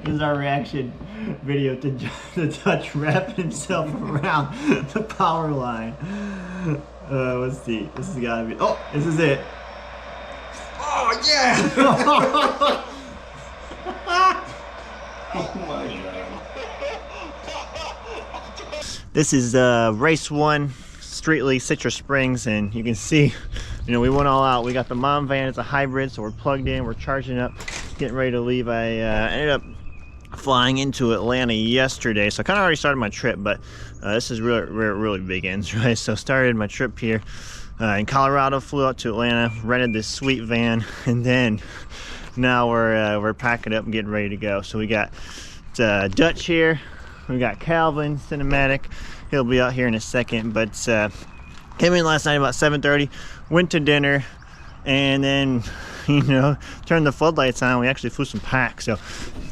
This is our reaction video to Dutch wrapping himself around the power line. Let's see. This has gotta be. Oh, this is it. Oh yeah! Oh my god. This is race 1, Street League Citrus Springs, and you can see, you know, we went all out. We got the mom van. It's a hybrid, so we're plugged in. We're charging up, getting ready to leave. I ended up flying into Atlanta yesterday, so I kind of already started my trip, but this is where it really begins, right? So started my trip here in Colorado, flew out to Atlanta, rented this sweet van, and then now we're packing up and getting ready to go. So we got Dutch here, we got Calvin, Cinematic. He'll be out here in a second, but came in last night about 7:30, went to dinner, and then, you know, turned the floodlights on. We actually flew some packs. So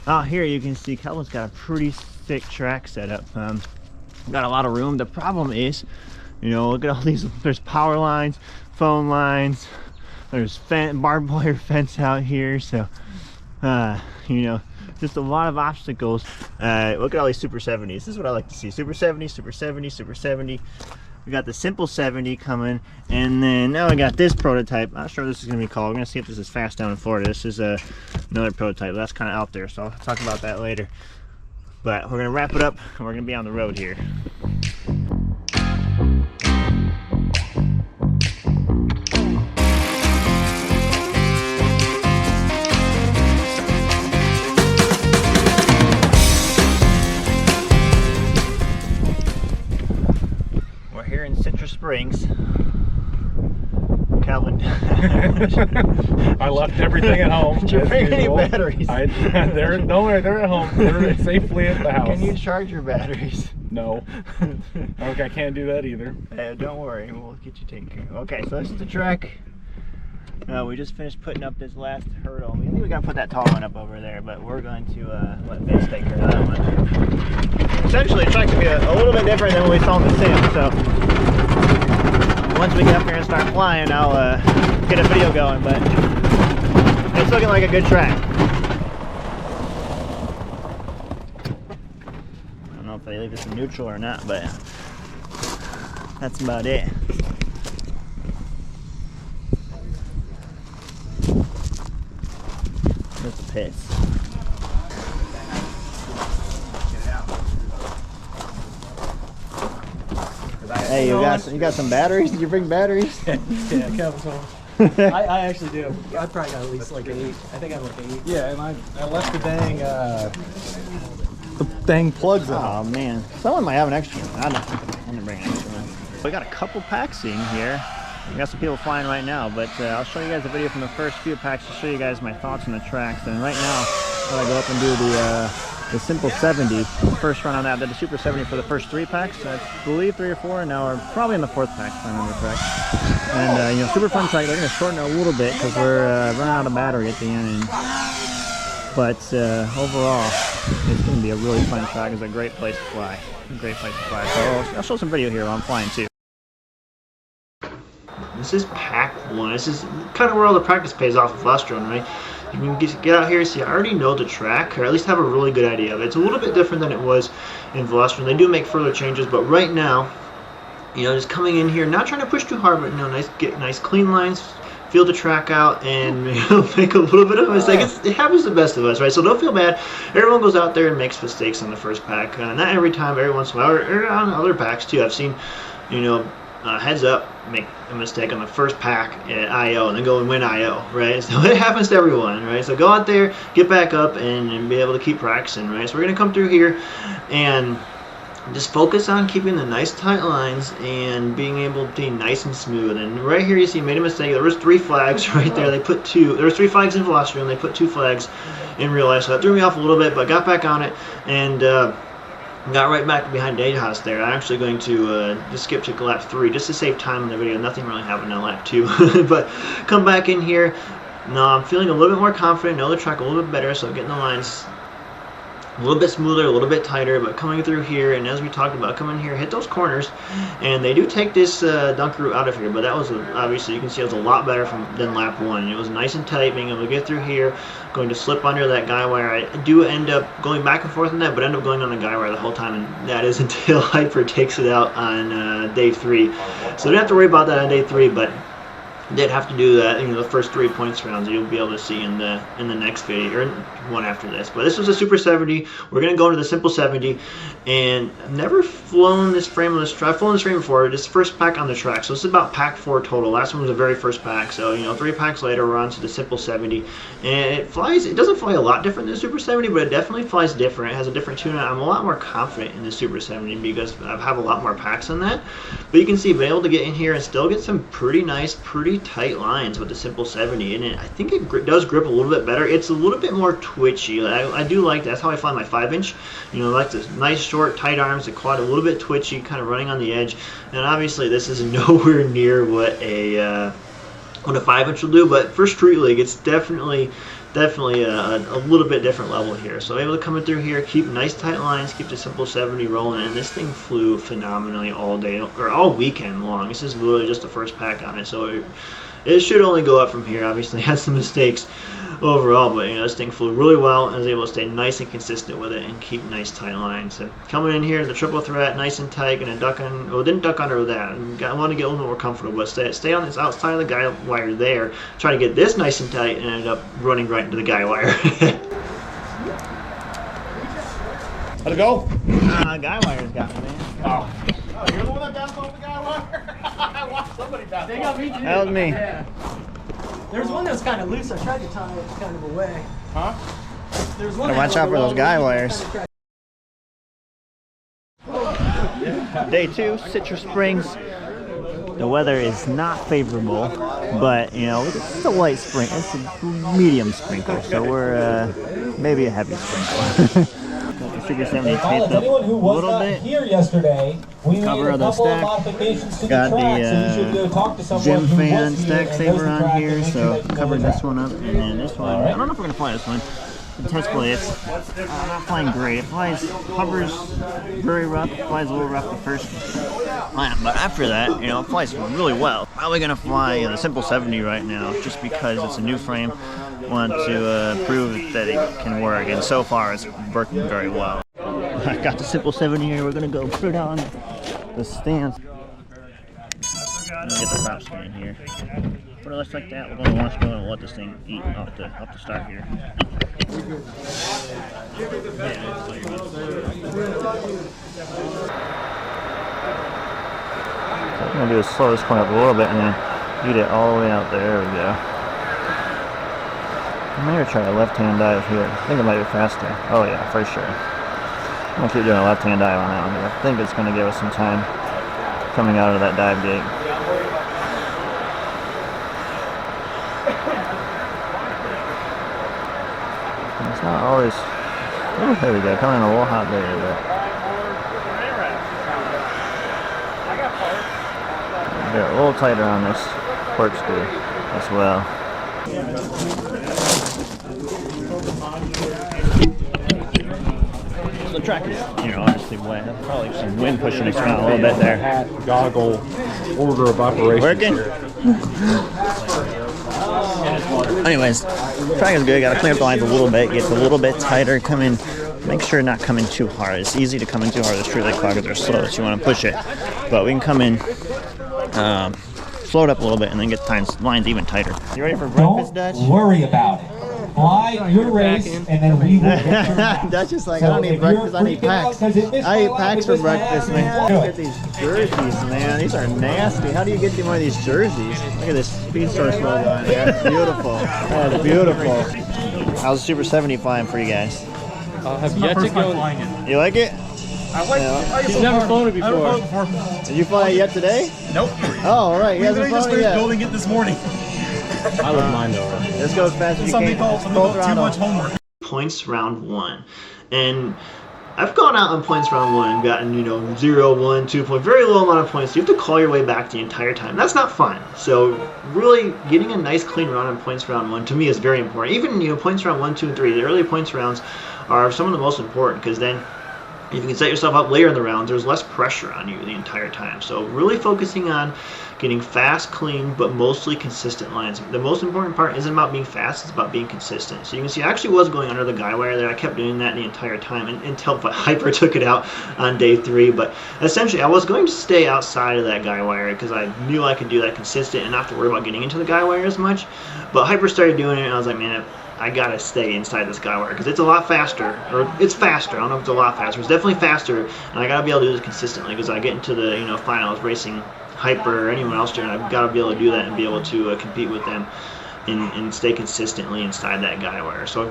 out here you can see Calvin's got a pretty thick track setup. Got a lot of room. The problem is, you know, look at all these. There's power lines, phone lines. There's barbed wire fence out here. So, you know, just a lot of obstacles. Look at all these Super 70s. This is what I like to see. Super 70, Super 70, Super 70. We got the Simple 70 coming, and then now I got this prototype. Not sure what this is going to be called. We're going to see if this is fast down in Florida. This is another prototype. That's kind of out there, so I'll talk about that later. But we're going to wrap it up, and we're going to be on the road here. Springs. Calvin. I left everything at home. Did you bring any batteries? They're at home. They're safely at the house. Can you charge your batteries? No. Okay, I can't do that either. Don't worry, we'll get you taken care of. Okay, so this is the track. We just finished putting up this last hurdle. I think we gotta put that tall one up over there, but we're going to let Vince take care of that one. Essentially, the track could be a little bit different than what we saw in the sim, so once we get up here and start flying, I'll get a video going, but it's looking like a good track. I don't know if they leave this in neutral or not, but that's about it. There's the pits. Hey, you got some batteries? Did you bring batteries? Yeah, Kevin's home. I actually do. I probably got at least like 8. I think I have like 8. Yeah, and I left the dang plugs in. Oh man, someone might have an extra one. I didn't bring an extra one. We got a couple packs in here. We got some people flying right now, but I'll show you guys a video from the first few packs to show you guys my thoughts on the tracks. And right now, I'm gonna go up and do the Simple 70 first run on that. Did the Super 70 for the first 3 packs. I believe 3 or 4, and now we're probably in the 4th pack, if I remember correct. And you know, super fun track. They're gonna shorten it a little bit because we're running out of battery at the end. But overall, it's gonna be a really fun track. It's a great place to fly. A great place to fly. So I'll show some video here while I'm flying too. This is pack 1. This is kind of where all the practice pays off with Velostron, right? You can get out here, see, I already know the track, or at least have a really good idea of it. It's a little bit different than it was in Velostron. They do make further changes, but right now, you know, just coming in here, not trying to push too hard, but, you know, get nice clean lines, feel the track out, and, you know, make a little bit of a mistake. It happens to the best of us, right? So don't feel bad. Everyone goes out there and makes mistakes on the first pack. Not every time, every once in a while, or on other packs too. I've seen, you know, heads up, make a mistake on the first pack at IO and then go and win IO, right? So it happens to everyone, right? So go out there, get back up, and be able to keep practicing, right? So we're going to come through here and just focus on keeping the nice tight lines and being able to be nice and smooth. And right here you see, made a mistake. There was 3 flags right there. They put 2. There was 3 flags in Velocity, and they put 2 flags in real life. So that threw me off a little bit, but got back on it and got right back behind Dayhaus there. I'm actually going to just skip to lap 3 just to save time in the video. Nothing really happened in lap 2. But come back in here. Now I'm feeling a little bit more confident. Know the track a little bit better, so getting the lines a little bit smoother, a little bit tighter, but coming through here, and as we talked about, coming here, hit those corners, and they do take this Dunkaroo out of here, but that was, obviously, you can see it was a lot better than lap 1. It was nice and tight, being able to get through here, going to slip under that guy wire. I do end up going back and forth on that, but end up going on the guy wire the whole time, and that is until Hyper takes it out on day 3. So don't have to worry about that on day 3, but did have to do that, the first 3 points rounds you'll be able to see in the next video, or one after this. But this was a Super 70. We're going to go into the Simple 70, and I've never flown this frame on this track. I've flown this frame before. It's first pack on the track, so this is about pack 4 total. Last one was the very first pack, so 3 packs later we're on to the Simple 70, and it doesn't fly a lot different than the Super 70, but it definitely flies different. It has a different tune. I'm a lot more confident in the Super 70 because I have a lot more packs on that. But you can see, being able to get in here and still get some pretty nice, pretty tight lines with the Simple 70, and I think it does grip a little bit better. It's a little bit more twitchy. I do like that. That's how I fly my 5-inch. I like this nice, short, tight arms. The quad a little bit twitchy, kind of running on the edge. And obviously, this is nowhere near what a 5-inch will do. But for Street League, it's definitely a little bit different level here. So able to come in through here, keep nice tight lines, keep the Simple 70 rolling, and this thing flew phenomenally all day, or all weekend long. This is literally just the first pack on it, so it should only go up from here. Obviously, had some mistakes overall, but this thing flew really well and was able to stay nice and consistent with it and keep nice tight lines. So coming in here, the triple threat, nice and tight, gonna duck on. Well, didn't duck under that. I want to get a little bit more comfortable, but stay on this outside of the guy wire there. Try to get this nice and tight, and ended up running right into the guy wire. Let it go. Guy wire's got me, man. Oh, you're the one that bounced off the guy wire? I watched somebody bounce. They got me too. That was me. Yeah. There's one that was kind of loose. I tried to tie it kind of away. Huh? There's one. Gotta watch out for those guy wires. Day 2, Citrus Springs. The weather is not favorable, but it's a light spring. It's a medium sprinkle, so we're maybe a heavy sprinkle. Super 70 taped up a little bit. Here yesterday, we Cover made of a the couple stack. of modifications to Got the track, the, so you should go talk to someone Gym who fan was here stack and saver knows the on track, here, and make sure so that you know covered the this track. one up, and then this one. I don't know if we're gonna fly this one. The test play, it's not flying great. It hovers very rough. It flies a little rough the first lap, but after that, it flies really well. Probably gonna fly the Simple 70 right now, just because it's a new frame. Want to prove that it can work, and so far it's working very well. I got the Simple 70 here. We're gonna go put it on the stand. Get the prop stand here. Put it like that. We're gonna launch mode and let this thing eat off the start here. So I'm gonna do is slow this point up a little bit and then eat it all the way out there. There we go. I'm gonna try a left-hand dive here. I think it might be faster. Oh yeah, for sure. I'm gonna keep doing a left-hand dive on that one. I think it's gonna give us some time coming out of that dive gate. It's not always. Oh, there we go. Coming in a little hot there, but get a little tighter on this corkscrew as well. The track is, honestly wet. Probably some wind pushing us around a little bit there. Hat, goggle, order of operations. Working? Anyways, track is good. Got to clean up the lines a little bit. Gets a little bit tighter. Come in. Make sure not coming too hard. It's easy to come in too hard. The Street League cloggers are slow, so you want to push it. But we can come in, float up a little bit, and then get lines even tighter. You ready for breakfast, Dutch? Don't worry about it. Fly your race, and then we will get your back. Dutch is like, So I don't need if you're breakfast, I need freaking out packs. 'cause it missed I eat my lap, packs it for missed my breakfast, lap, man. do Look it. at these jerseys, man. These are nasty. How do you get one of these jerseys? Look at this Speed Source logo on there. That's beautiful. That's beautiful. How's the Super 70 flying for you guys? Have yet to go. You like it? He's never flown it before. Did you fly it yet today? Nope. Oh, all right. He hasn't flown it yet. Building it this morning. I love mine though. Let's go as fast as you Something can. called too much homework. Points round 1, and I've gone out on points round one and gotten, 0, 1, 2 points, very low amount of points. You have to claw your way back the entire time. That's not fun. So really getting a nice clean run on points round one to me is very important. Even, points round 1, 2, and 3, the early points rounds are some of the most important, because then if you can set yourself up later in the rounds, there's less pressure on you the entire time. So really focusing on getting fast, clean, but mostly consistent lines. The most important part isn't about being fast, it's about being consistent. So you can see I actually was going under the guy wire there. I kept doing that the entire time until Hyper took it out on day 3. But essentially I was going to stay outside of that guy wire because I knew I could do that consistent and not have to worry about getting into the guy wire as much. But Hyper started doing it and I was like, man, I gotta stay inside this guy wire because it's a lot faster, or it's faster. I don't know if it's a lot faster. It's definitely faster, and I gotta be able to do this consistently because I get into the finals racing Hyper or anyone else there, and I've got to be able to do that and be able to compete with them and stay consistently inside that guy wire. So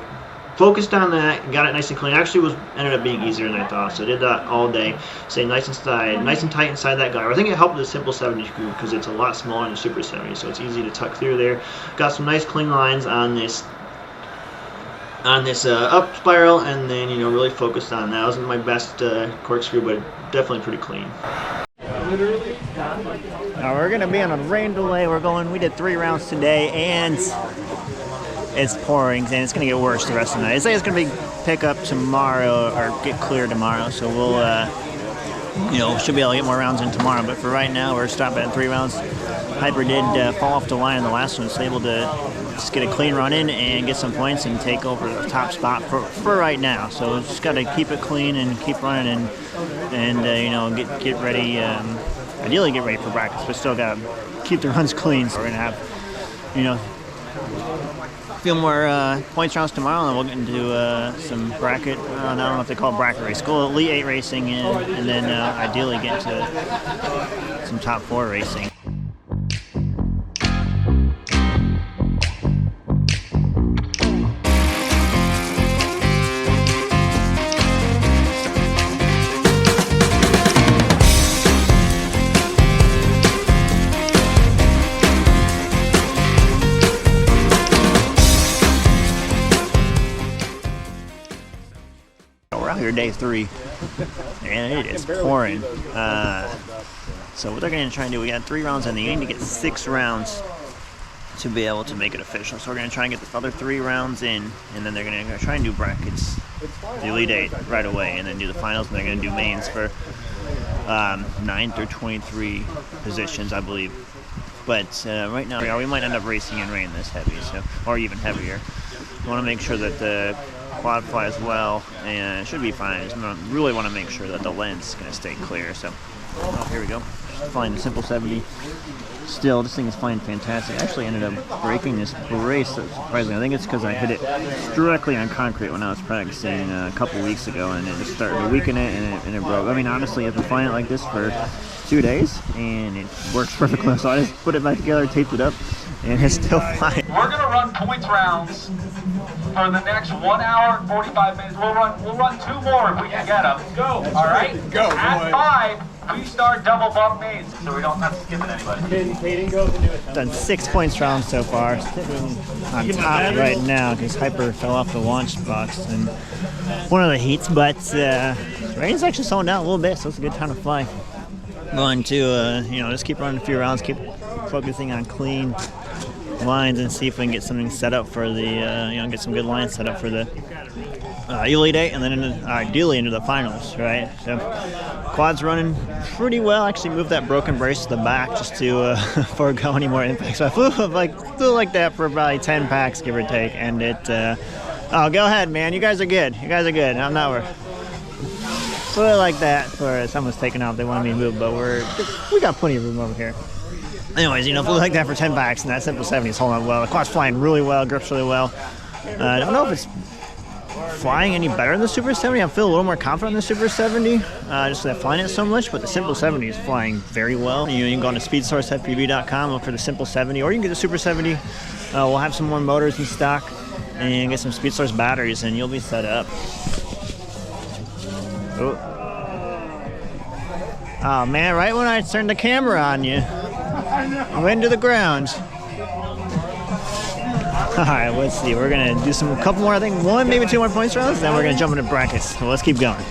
focused on that, got it nice and clean. Actually ended up being easier than I thought. So I did that all day, staying nice and tight inside that guy wire. I think it helped with the simple 70 because it's a lot smaller than the super 70, so it's easy to tuck through there. Got some nice clean lines on this up spiral, and then really focused on that. It wasn't my best corkscrew, but definitely pretty clean. Now we're gonna be on a rain delay. We did 3 rounds today, and it's pouring, and it's gonna get worse the rest of the night. It's gonna be pick up tomorrow or get clear tomorrow, so we'll should be able to get more rounds in tomorrow. But for right now, we're stopping at 3 rounds. Hyper did fall off the line in the last one, so able to just get a clean run in and get some points and take over the top spot for right now. So just got to keep it clean and keep running and get ready. Ideally get ready for brackets, but still got to keep the runs clean. So we're gonna have a few more points rounds tomorrow, and we'll get into some bracket. I don't know if they call it bracket race. Go Elite 8 racing, and then ideally get into some top 4 racing. We're out here day 3, and it is pouring. So what they're going to try and do, we got 3 rounds in. You need to get 6 rounds to be able to make it official. So we're going to try and get the other 3 rounds in, and then they're going to try and do brackets, the Elite 8 right away, and then do the finals, and they're going to do mains for 9 through 23 positions, I believe. But right now, we might end up racing in rain this heavy, or even heavier. We want to make sure that the quad flies well, and it should be fine. I just really want to make sure that the lens is going to stay clear. So, here we go. Flying the simple 70. Still, this thing is flying fantastic. I actually ended up breaking this brace, surprisingly. I think it's because I hit it directly on concrete when I was practicing a couple weeks ago, and it just started to weaken it, and it broke. I mean, honestly, I've been flying it like this for 2 days, and it works perfectly. So I just put it back together, taped it up, and it's still flying. We're gonna run points rounds for the next 1 hour and 45 minutes. We'll run 2 more if we can get them. Go. All right. Go. At 5, we start double bump mains, so we don't have to skip it anybody. Done 6 points rounds so far. Sitting on top right now because Hyper fell off the launch box in one of the heats, but rain's actually slowing down a little bit, so it's a good time to fly. Going to just keep running a few rounds, keep focusing on clean lines, and see if we can get something set up for the get some good lines set up for the Elite 8, and then ideally into the finals, right? So quad's running pretty well. Actually moved that broken brace to the back just to forego any more impacts. So I flew like that for probably 10 packs, give or take, and it oh, go ahead, man, you guys are good, I'm not worried. Flew like that for someone's taking off, they wanted me to move, but we got plenty of room over here. Anyways, flew like that for 10 packs, and that simple 70 is holding up well. The quad's flying really well, grips really well. I don't know if it's flying any better than the Super 70. I feel a little more confident in the Super 70, just because I'm flying it so much, but the Simple 70 is flying very well. You can go on to speedsourcefpv.com, look for the Simple 70, or you can get the Super 70. We'll have some more motors in stock, and get some Speed Source batteries, and you'll be set up. Oh man, right when I turned the camera on you, went to the ground. Alright, let's see. We're going to do a couple more, I think 1, maybe 2 more points rounds, then we're going to jump into brackets. So let's keep going.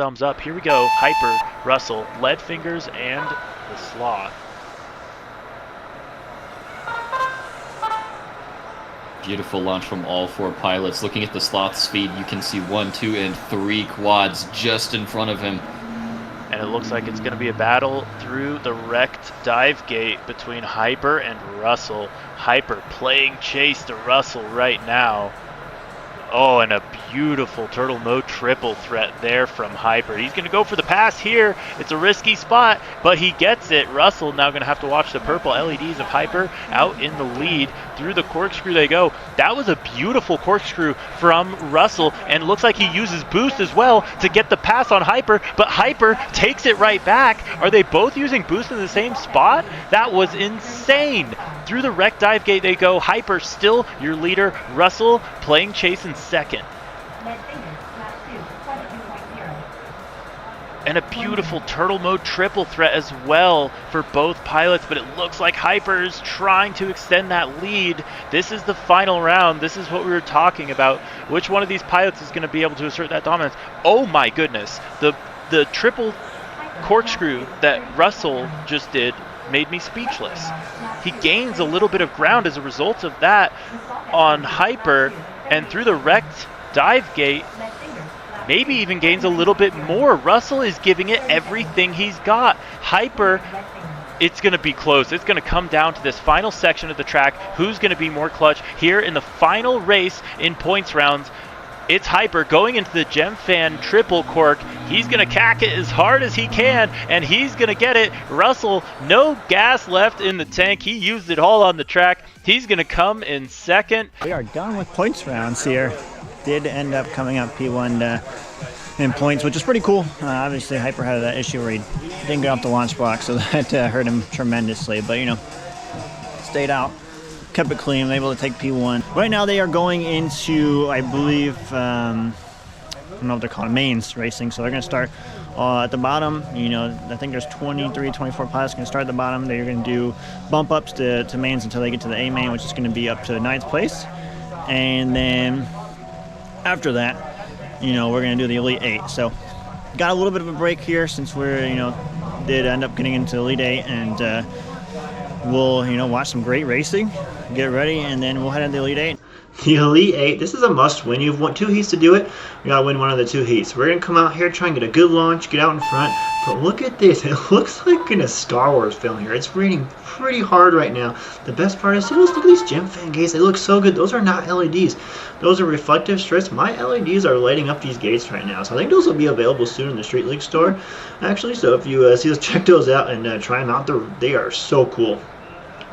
thumbs up. Here we go. Hyper, Russell, Lead Fingers, and the Sloth. Beautiful launch from all 4 pilots. Looking at the Sloth's speed, you can see 1, 2, and 3 quads just in front of him. And it looks like it's going to be a battle through the wrecked dive gate between Hyper and Russell. Hyper playing chase to Russell right now. Oh, and a beautiful turtle mode triple threat there from Hyper. He's going to go for the pass here. It's a risky spot, but he gets it. Russell now going to have to watch the purple LEDs of Hyper out in the lead. Through the corkscrew they go. That was a beautiful corkscrew from Russell, and it looks like he uses boost as well to get the pass on Hyper, but Hyper takes it right back. Are they both using boost in the same spot? That was insane. Through the wreck dive gate they go. Hyper still your leader. Russell playing chase in second. And a beautiful turtle mode triple threat as well for both pilots, but it looks like Hyper is trying to extend that lead. This is the final round. This is what we were talking about. Which one of these pilots is going to be able to assert that dominance? Oh my goodness. The triple corkscrew that Russell just did made me speechless. He gains a little bit of ground as a result of that on Hyper, and through the wrecked dive gate, maybe even gains a little bit more. Russell is giving it everything he's got. Hyper, it's going to be close. It's going to come down to this final section of the track. Who's going to be more clutch here in the final race in points rounds? It's Hyper going into the Gem Fan triple cork. He's going to cack it as hard as he can, and he's going to get it. Russell, no gas left in the tank. He used it all on the track. He's going to come in second. We are done with points rounds here. Did end up coming up P1 in points, which is pretty cool. Obviously, Hyper had that issue where he didn't get off the launch box, so that hurt him tremendously. But, you know, stayed out, kept it clean, able to take P1. Right now, they are going into, I believe, I don't know what they're called, mains racing. So they're going to start at the bottom. You know, I think there's 23, 24 pilots going to start at the bottom. They're going to do bump ups to mains until they get to the A main, which is going to be up to 9th place. And then after that, you know, we're going to do the Elite 8. So got a little bit of a break here since we're, you know, did end up getting into Elite 8, and we'll, you know, watch some great racing, get ready, and then we'll head into the Elite 8. The Elite 8, this is a must win. You've won 2 heats to do it. You gotta win one of the 2 heats. We're gonna come out here, try and get a good launch, get out in front. But look at this. It looks like in a Star Wars film here. It's raining pretty hard right now. The best part is, look at these Gem Fan gates. They look so good. Those are not LEDs. Those are reflective strips. My LEDs are lighting up these gates right now. So I think those will be available soon in the Street League store, actually. So if you see those, check those out and try them out. They are so cool.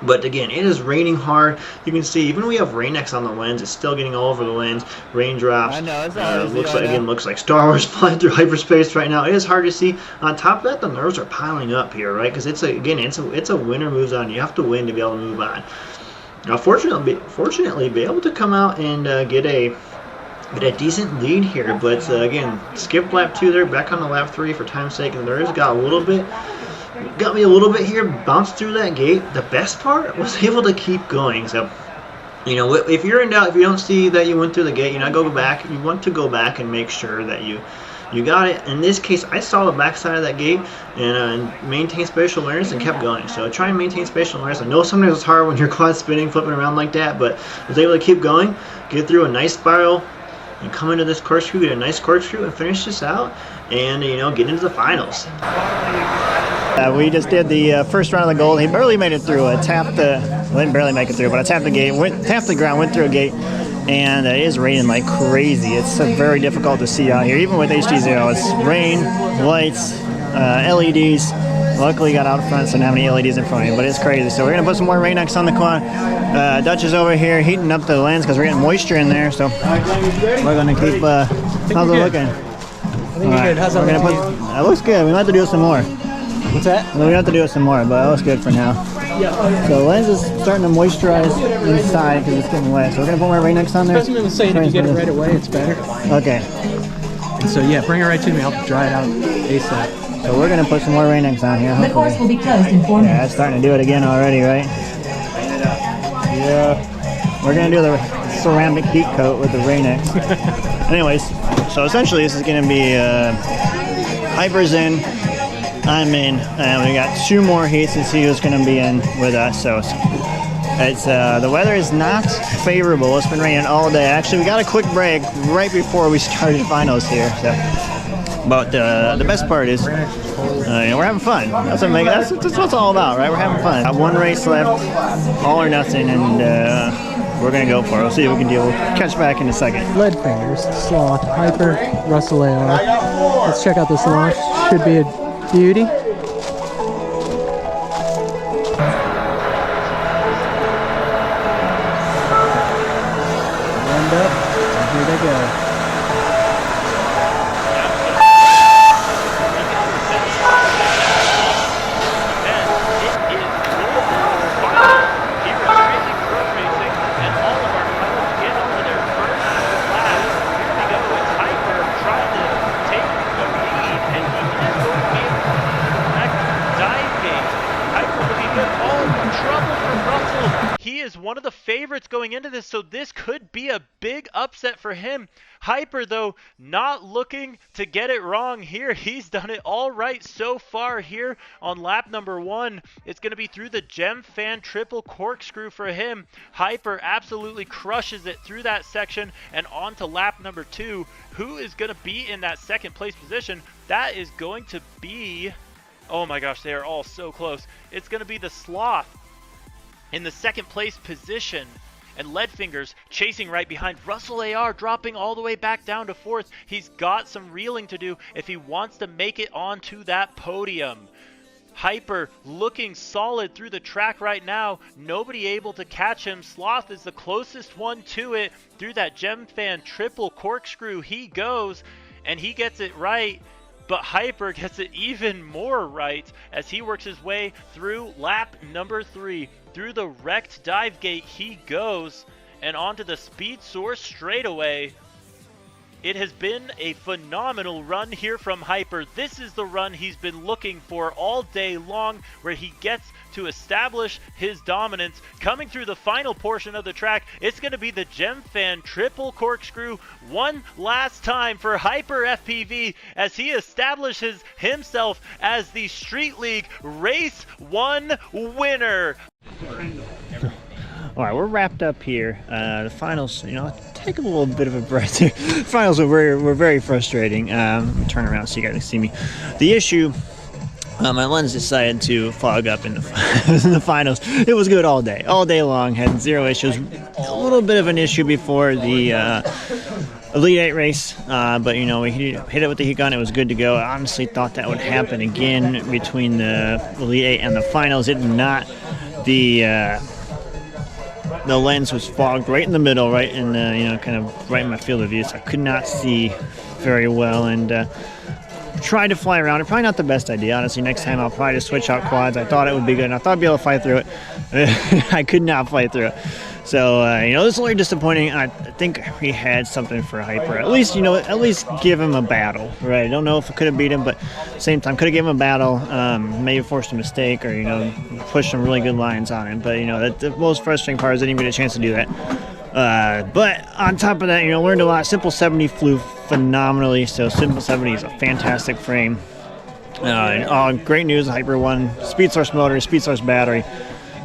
But again, it is raining hard. You can see even we have Rain-X on the lens. It's still getting all over the lens. Raindrops. I know, it's not looks like Star Wars flying through hyperspace right now. It is hard to see. On top of that, the nerves are piling up here, right? Because it's a winner moves on. You have to win to be able to move on. Now, fortunately, be able to come out and get a decent lead here. But again, skip lap 2 there, back on the lap 3 for time's sake, and there is got me a little bit here, bounced through that gate. The best part was able to keep going. So, you know, if you're in doubt, if you don't see that you went through the gate, you know, go back. You want to go back and make sure that you got it. In this case, I saw the back side of that gate and maintain spatial awareness and kept going. So try and maintain spatial awareness. I know sometimes it's hard when you're quad spinning, flipping around like that, but I was able to keep going, get through a nice spiral, and come into this corkscrew, get a nice corkscrew, and finish this out, and, you know, get into the finals. We just did the first round of the gold. He barely made it through. Didn't barely make it through, but I tapped the gate, tapped the ground, went through a gate, and it is raining like crazy. It's very difficult to see out here, even with HD0. It's rain, lights, LEDs. Luckily got out front, so don't have any LEDs in front of me, but it's crazy. So we're going to put some more Rain-X on the quad. Dutch is over here heating up the lens because we're getting moisture in there, so we're going to keep, how's it looking? I think you're good. How's that looking? It looks good. We might have to do it some more. What's that? We have to do it some more, but it looks good for now. So the lens is starting to moisturize inside because it's getting wet. So we're going to put more Rain-X on there. Specimen was saying if you get it right away, it's better. Okay. And so yeah, bring it right to me. I'll help dry it out ASAP. So we're going to put some more Rain-X on here. The course will be closed in 4 minutes. Yeah, it's starting to do it again already, right? Yeah. We're going to do the ceramic heat coat with the Rain-X. Anyways, so essentially this is going to be Hyper's in, I'm in, and we got 2 more heats to see who's going to be in with us. So it's the weather is not favorable. It's been raining all day. Actually, we got a quick break right before we started finals here. So, but the best part is we're having fun. That's what what it's all about, right? We're having fun. Got 1 race left, all or nothing, and we're gonna go for it. We'll see if we can deal. We'll catch back in a second. Lead fingers, sloth, hyper, Russell AR. Let's check out this launch. Should be a beauty. Lined up, and here they go. He is one of the favorites going into this, so this could be a big upset for him. Hyper, though, not looking to get it wrong here. He's done it all right so far here on lap number 1. It's going to be through the Gem Fan triple corkscrew for him. Hyper absolutely crushes it through that section and on to lap number 2. Who is going to be in that second place position? That is going to be... oh my gosh, they are all so close. It's going to be the Sloth in the second place position, and Leadfingers chasing right behind. Russell AR dropping all the way back down to 4th. He's got some reeling to do if he wants to make it onto that podium. Hyper looking solid through the track right now. Nobody able to catch him. Sloth is the closest one to it. Through that Gem Fan triple corkscrew he goes, and he gets it right. But Hyper gets it even more right as he works his way through lap number 3. Through the wrecked dive gate he goes, and onto the speed source straightaway. It has been a phenomenal run here from Hyper. This is the run he's been looking for all day long, where he gets to establish his dominance. Coming through the final portion of the track, it's going to be the Gem Fan triple corkscrew one last time for Hyper FPV as he establishes himself as the Street League Race 1 winner. All right, we're wrapped up here. The finals, take a little bit of a breath here. The finals were very frustrating. Turn around so you guys can see me. The issue, my lens decided to fog up in the finals. It was good all day long. Had 0 issues. A little bit of an issue before the Elite 8 race, but we hit it with the heat gun. It was good to go. I honestly thought that would happen again between the Elite 8 and the finals. It did not. The lens was fogged right in the middle, right in the, kind of right in my field of view, so I could not see very well, and tried to fly around it. Probably not the best idea, honestly. Next time I'll probably just switch out quads. I thought it would be good, and I thought I'd be able to fight through it. I could not fight through it. So, this is a little disappointing. I think we had something for Hyper. At least give him a battle, right? I don't know if I could have beat him, but at the same time, could have given him a battle. Maybe forced a mistake or, pushed some really good lines on him. But, the most frustrating part is I didn't get a chance to do that. But on top of that, learned a lot. Simple 70 flew phenomenally. So, Simple 70 is a fantastic frame. Great news, Hyper won speed source motor, speed source battery.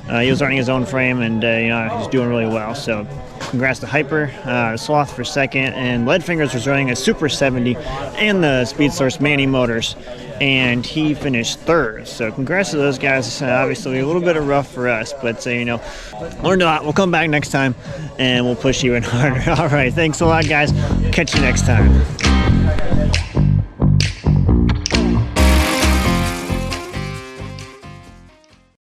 He was running his own frame, and he's doing really well. So, congrats to Hyper, Sloth for second, and Leadfingers was running a Super 70 and the Speed Source Manny motors, and he finished 3rd. So, congrats to those guys. Obviously, a little bit of rough for us, but learned a lot. We'll come back next time, and we'll push you in harder. All right, thanks a lot, guys. Catch you next time.